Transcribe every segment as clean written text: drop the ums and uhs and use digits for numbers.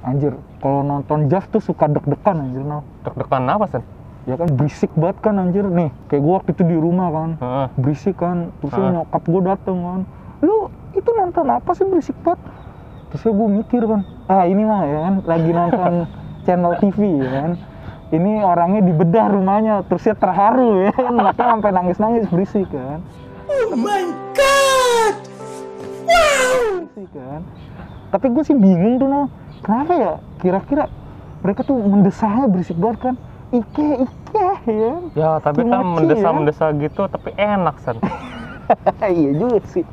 Anjir, kalau nonton Jav tuh suka deg-degan anjir, no. Deg-degan apa, San? Ya kan berisik banget kan anjir nih. Kayak gue waktu itu di rumah kan. Berisik kan. Terus nyokap gue dateng kan. Lu itu nonton apa sih berisik banget? Terus gue mikir kan, ini mah ya kan lagi nonton channel TV ya kan. Ini orangnya dibedah rumahnya, terus dia terharu ya kan. Makanya sampai nangis-nangis berisik kan. Oh my god! Wow! Berisik kan. Tapi gue sih bingung tuh, no. Kenapa ya? Kira-kira mereka tuh mendesahnya berisik banget kan? Ike ya. Ya, tapi kan mendesah-mendesah gitu, tapi enak, San. Iya juga sih.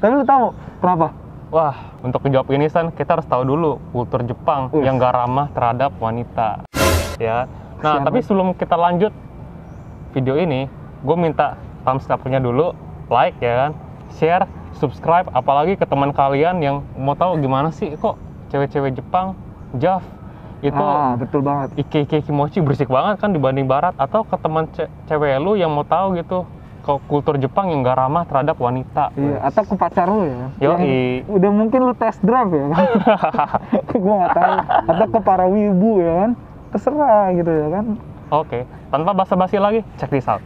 Tapi lu tahu kenapa? Wah, untuk menjawab ini, San, kita harus tahu dulu kultur Jepang yang gak ramah terhadap wanita. Ya. Nah, tapi sebelum kita lanjut video ini, gue minta thumbs up-nya dulu, like ya kan, share, subscribe, apalagi ke teman kalian yang mau tahu gimana sih kok cewek-cewek Jepang, Jav, itu betul banget. Ike Kimochi berisik banget kan dibanding barat, atau ke teman cewek lu yang mau tahu gitu ke kultur Jepang yang gak ramah terhadap wanita. Iya, atau ke pacar lu ya. Yoi. Udah mungkin lu test drive ya kan. Gua nggak tahu. Atau ke para wibu ya kan. Terserah gitu ya kan. Oke, tanpa basa-basi lagi, check this out.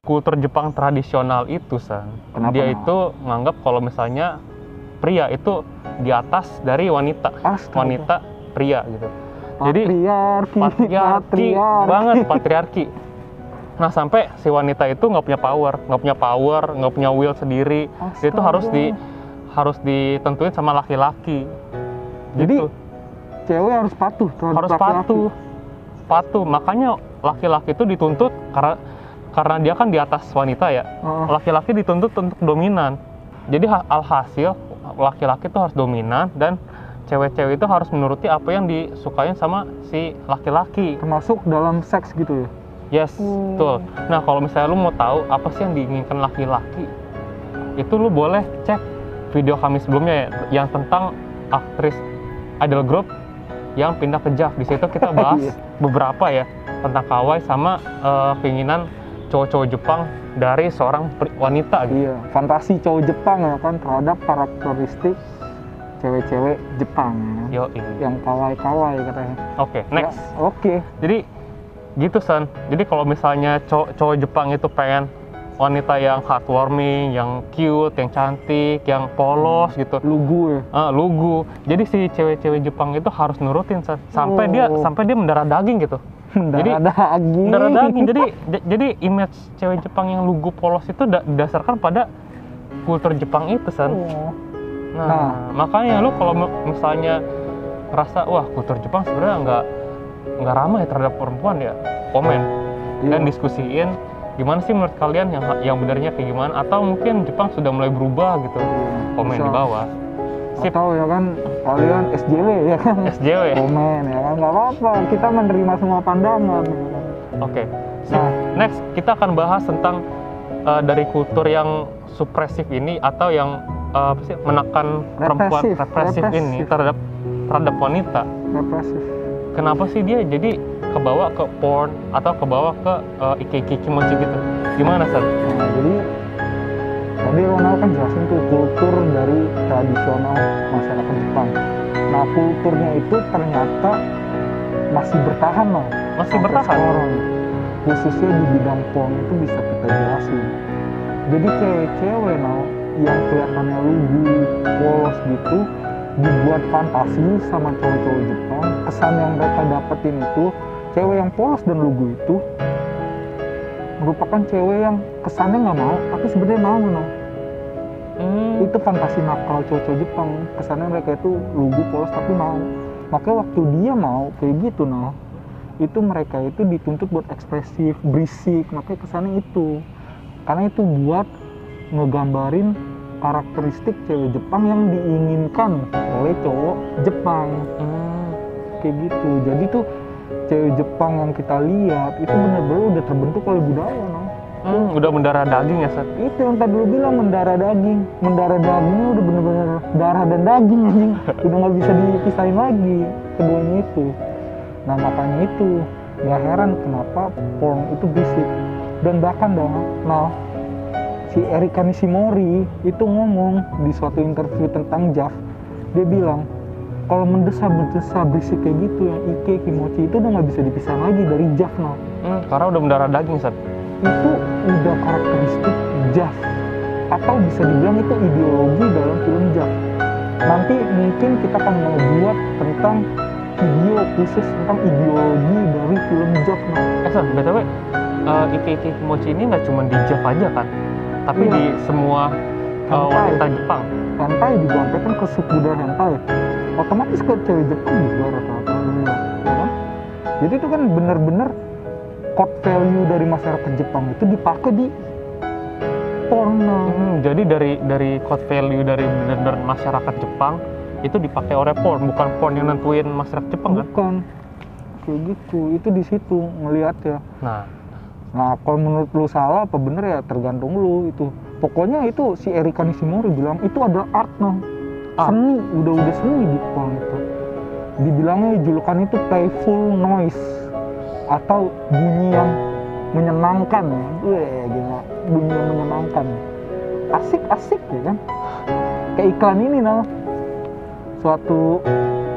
Kultur Jepang tradisional itu, San, dia itu nganggap kalau misalnya pria itu di atas dari wanita. Wanita pria gitu. Jadi patriarki banget, patriarki. Nah, sampai si wanita itu nggak punya power, nggak punya will sendiri. Dia itu harus ditentuin sama laki-laki. Jadi gitu. Cewek harus patuh terhadap harus patuh. Makanya laki-laki itu dituntut karena dia kan di atas wanita ya. Laki-laki dituntut untuk dominan. Jadi alhasil laki-laki itu harus dominan dan cewek-cewek itu harus menuruti apa yang disukain sama si laki-laki. Termasuk dalam seks gitu ya? Yes, betul. Nah, kalau misalnya lu mau tahu apa sih yang diinginkan laki-laki, itu lu boleh cek video kami sebelumnya ya, yang tentang aktris idol group yang pindah ke Jav. Di situ kita bahas beberapa ya tentang kawaii sama keinginan cowok-cowok Jepang dari seorang wanita gitu. Iya, fantasi cowok Jepang ya kan terhadap karakteristik cewek-cewek Jepang ya. Yoi. Yang kawaii katanya. Oke, next. Ya, oke. Jadi gitu, San. Jadi kalau misalnya cowok Jepang itu pengen wanita yang heartwarming, yang cute, yang cantik, yang polos gitu. Lugu ya. Lugu. Jadi si cewek-cewek Jepang itu harus nurutin, San. Sampai dia mendarah daging gitu. Mendarah daging. Jadi image cewek Jepang yang lugu polos itu didasarkan pada kultur Jepang itu, San. Nah, makanya lu kalau misalnya ngerasa wah kultur Jepang sebenarnya nggak ramah ya terhadap perempuan ya, komen dan diskusiin gimana sih menurut kalian yang benarnya kayak gimana, atau mungkin Jepang sudah mulai berubah gitu, komen di bawah. Atau ya kan kalian SJW ya kan, komen ya kan, nggak apa-apa, kita menerima semua pandangan. Oke. Next kita akan bahas tentang dari kultur yang supresif ini atau yang menekan perempuan represif ini terhadap wanita. Represif. Kenapa sih dia jadi kebawa ke porn atau kebawa ke Ike Kimochi gitu? Gimana, San? Nah, jadi tadi Ronald kan jelasin tuh kultur dari tradisional masyarakat Jepang. Nah, kulturnya itu ternyata masih bertahan loh. Masih bertahan? Sekarang. Khususnya di bidang porn itu bisa kita jelasin. Jadi cewek-cewek yang kelihatannya lugu, polos gitu, dibuat fantasi sama cowok-cowok Jepang. Kesan yang mereka dapetin itu cewek yang polos dan lugu itu merupakan cewek yang kesannya nggak mau tapi sebenarnya mau. Itu fantasi nakal cowok-cowok Jepang. Kesannya mereka itu lugu, polos tapi mau. Makanya waktu dia mau kayak gitu itu mereka itu dituntut buat ekspresif, berisik. Makanya kesannya itu, karena itu buat ngegambarin karakteristik cewek Jepang yang diinginkan oleh cowok Jepang. Kayak gitu. Jadi tuh cewek Jepang yang kita lihat itu benar-benar udah terbentuk oleh budaya. Udah mendarah daging ya, Sat? Itu yang tadi lu bilang, mendarah daging. Mendarah dagingnya udah benar-benar darah dan daging anjing. Udah nggak bisa dipisahin lagi keduanya itu. Nah, makanya itu nggak heran kenapa porn itu berisik. Dan bahkan si Erika Nishimori itu ngomong di suatu interview tentang JAF. Dia bilang kalau mendesah-mendesah berisik kayak gitu yang Ike Kimochi itu udah nggak bisa dipisah lagi dari JAF no. Karena udah mendarah daging Sat. Itu udah karakteristik JAF, atau bisa dibilang itu ideologi dalam film JAF. Nanti mungkin kita akan mau buat tentang video khusus tentang ideologi dari film JAF no. San, BTW Ike Kimochi ini nggak cuma di JAF aja kan, tapi di semua wanita Jepang. Hentai digampaikan ke subudaya hentai, otomatis ke cewek Jepang juga rata-rata ya kan? Jadi itu kan bener-bener core value dari masyarakat Jepang itu dipakai di porno. Jadi dari core value dari bener-bener masyarakat Jepang itu dipakai oleh porn, bukan porn yang nentuin masyarakat Jepang kan? Bukan, kayak gitu. Itu di situ ngelihat ya. Nah kalau menurut lu salah apa bener ya tergantung lu itu. Pokoknya itu si Erika Nishimori bilang itu adalah art no. Seni, udah seni di porn itu. Dibilangnya julukan itu playful noise atau bunyi yang menyenangkan ya. Gila, bunyi yang menyenangkan. Asik ya kan. Kayak iklan ini no. Suatu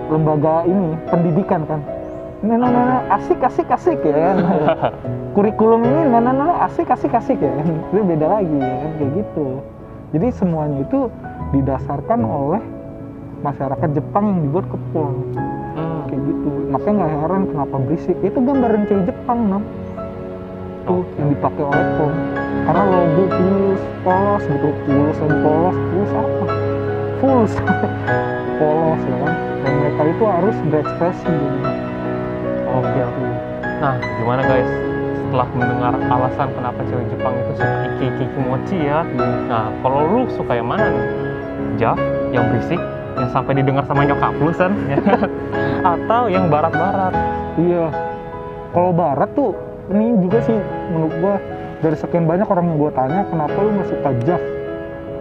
lembaga ini pendidikan kan. Asik ya kan. Kurikulum ini asik ya kan. Itu beda lagi ya kan kayak gitu. Jadi semuanya itu didasarkan oleh masyarakat Jepang yang dibuat ke porn. Kayak gitu. Makanya nggak heran kenapa berisik. Itu gambaran cewek Jepang no. Tuh yang dipakai oleh porn. Karena logo polos gitu, polos apa? Full polos ya kan. Dan mereka itu harus berekspresi gitu. Oke. Nah, gimana guys? Setelah mendengar alasan kenapa cewek Jepang itu suka Ike Kimochi ya. Nah, kalau lu suka yang mana nih? JAF yang berisik, yang sampai didengar sama nyokap lu San, ya? Atau yang barat-barat? Iya. Kalau barat tuh ini juga sih menurut gua dari sekian banyak orang yang gua tanya kenapa lu nggak suka JAF,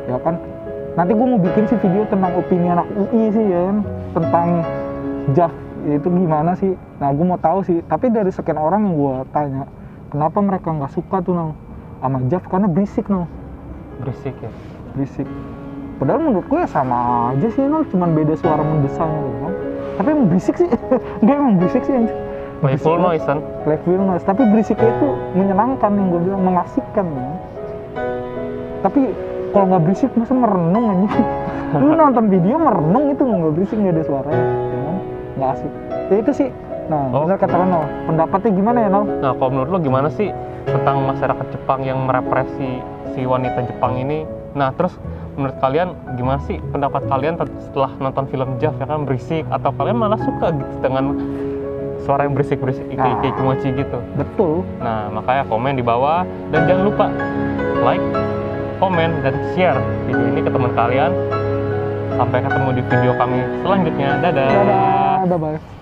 ya kan? Nanti gua mau bikin sih video tentang opini anak UI sih ya kan, tentang JAF itu gimana sih. Nah gue mau tahu sih, tapi dari sekian orang yang gue tanya kenapa mereka nggak suka tuh no sama JAF, karena berisik no. Berisik ya? Berisik. Padahal menurut gue ya sama aja sih no, cuman beda suara mendesanya no. Tapi emang berisik sih. Dia emang berisik sih anjir. Playful noise kan? Playful noise, tapi berisiknya itu menyenangkan yang gue bilang, mengasihkan no. Tapi kalau nggak berisik masa merenung anjir. Lu nonton video merenung itu nggak berisik, nggak ada suaranya ya kan? Nggak asik. Ya itu sih. Nah, benar kata Ronald. Pendapatnya gimana ya, Nal? Nah, kalau menurut lo gimana sih tentang masyarakat Jepang yang merepresi si wanita Jepang ini? Nah, terus menurut kalian gimana sih pendapat kalian setelah nonton film JAF ya kan, berisik, atau kalian malah suka gitu dengan suara yang berisik-berisik Ike Kimochi gitu? Betul. Nah, makanya komen di bawah dan jangan lupa like, komen, dan share video ini ke teman kalian. Sampai ketemu di video kami selanjutnya. Dadah. Dadah. Bye-bye.